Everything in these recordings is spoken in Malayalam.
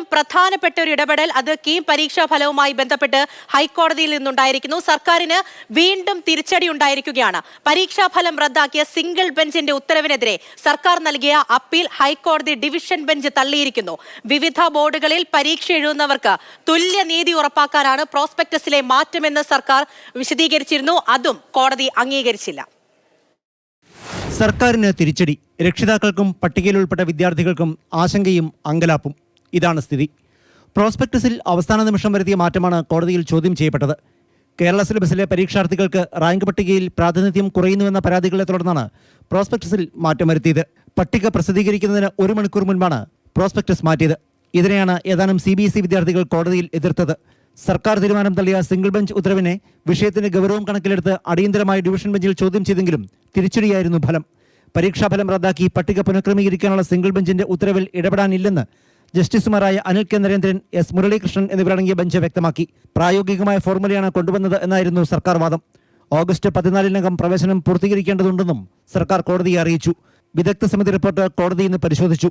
ഏറ്റവും പ്രധാനപ്പെട്ട ഒരു ഇടപെടൽ അത് കീം പരീക്ഷാ ഫലവുമായി ബന്ധപ്പെട്ട് ഹൈക്കോടതിയിൽ നിന്നുണ്ടായിരിക്കുന്നു. സർക്കാരിന് വീണ്ടും തിരിച്ചടി ഉണ്ടായിരിക്കുകയാണ്. പരീക്ഷാഫലം റദ്ദാക്കിയ സിംഗിൾ ബെഞ്ചിന്റെ ഉത്തരവിനെതിരെ സർക്കാർ നൽകിയ അപ്പീൽ ഹൈക്കോടതി ഡിവിഷൻ ബെഞ്ച് തള്ളിയിരിക്കുന്നു. വിവിധ ബോർഡുകളിൽ പരീക്ഷ എഴുതുന്നവർക്ക് തുല്യനീതി ഉറപ്പാക്കാനാണ് പ്രോസ്പെക്ടസിലെ മാറ്റമെന്ന് സർക്കാർ വിശദീകരിച്ചിരുന്നു. അതും കോടതി അംഗീകരിച്ചില്ല. സർക്കാരിന് തിരിച്ചടി. രക്ഷിതാക്കൾക്കും പട്ടികയിൽ ഉൾപ്പെട്ട വിദ്യാർത്ഥികൾക്കും ആശങ്കയും അങ്കലാപ്പും. ഇതാണ് സ്ഥിതി. പ്രോസ്പെക്ടസിൽ അവസാന നിമിഷം വരുത്തിയ മാറ്റമാണ് കോടതിയിൽ ചോദ്യം ചെയ്യപ്പെട്ടത്. കേരള സിലബസിലെ പരീക്ഷാർത്ഥികൾക്ക് റാങ്ക് പട്ടികയിൽ പ്രാതിനിധ്യം കുറയുന്നുവെന്ന പരാതികളെ തുടർന്നാണ് പ്രോസ്പെക്ടസിൽ മാറ്റം വരുത്തിയത്. പട്ടിക പ്രസിദ്ധീകരിക്കുന്നതിന് 1 മണിക്കൂർ മുൻപാണ് പ്രോസ്പെക്ടസ് മാറ്റിയത്. ഇതിനെയാണ് ഏതാനും CBSE വിദ്യാർത്ഥികൾ കോടതിയിൽ എതിർത്തത്. സർക്കാർ തീരുമാനം തള്ളിയ സിംഗിൾ ബെഞ്ച് ഉത്തരവിനെ വിഷയത്തിന്റെ ഗൗരവം കണക്കിലെടുത്ത് അടിയന്തരമായി ഡിവിഷൻ ബെഞ്ചിൽ ചോദ്യം ചെയ്തെങ്കിലും തിരിച്ചടിയായിരുന്നു ഫലം. പരീക്ഷാഫലം റദ്ദാക്കി പട്ടിക പുനഃക്രമീകരിക്കാനുള്ള സിംഗിൾ ബെഞ്ചിന്റെ ഉത്തരവിൽ ഇടപെടാനില്ലെന്ന് ജസ്റ്റിസുമാരായ അനിൽ കെ നരേന്ദ്രൻ, S മുരളീകൃഷ്ണൻ എന്നിവരടങ്ങിയ ബെഞ്ച് വ്യക്തമാക്കി. പ്രായോഗികമായ ഫോർമുലയാണ് കൊണ്ടുവന്നത് എന്നായിരുന്നു സർക്കാർ വാദം. ഓഗസ്റ്റ് 14-നകം പ്രവേശനം പൂർത്തീകരിക്കേണ്ടതുണ്ടെന്നും സർക്കാർ കോടതിയെ അറിയിച്ചു. വിദഗ്ധ സമിതി റിപ്പോർട്ട് കോടതി ഇന്ന് പരിശോധിച്ചു.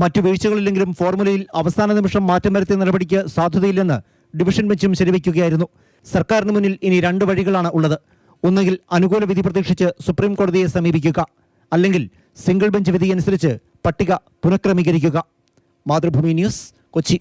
മറ്റു വീഴ്ചകളില്ലെങ്കിലും ഫോർമുലയിൽ അവസാന നിമിഷം മാറ്റം വരുത്തിയ നടപടിക്ക് സാധുതയില്ലെന്ന് ഡിവിഷൻ ബെഞ്ചും ശരിവയ്ക്കുകയായിരുന്നു. സർക്കാരിന് മുന്നിൽ ഇനി 2 വഴികളാണ് ഉള്ളത്. ഒന്നുകിൽ അനുകൂല വിധി പ്രതീക്ഷിച്ച് സുപ്രീം കോടതിയെ സമീപിക്കുക, അല്ലെങ്കിൽ സിംഗിൾ ബെഞ്ച് വിധി അനുസരിച്ച് പട്ടിക പുനഃക്രമീകരിക്കുക. മാതൃഭൂമി ന്യൂസ്, കൊച്ചി.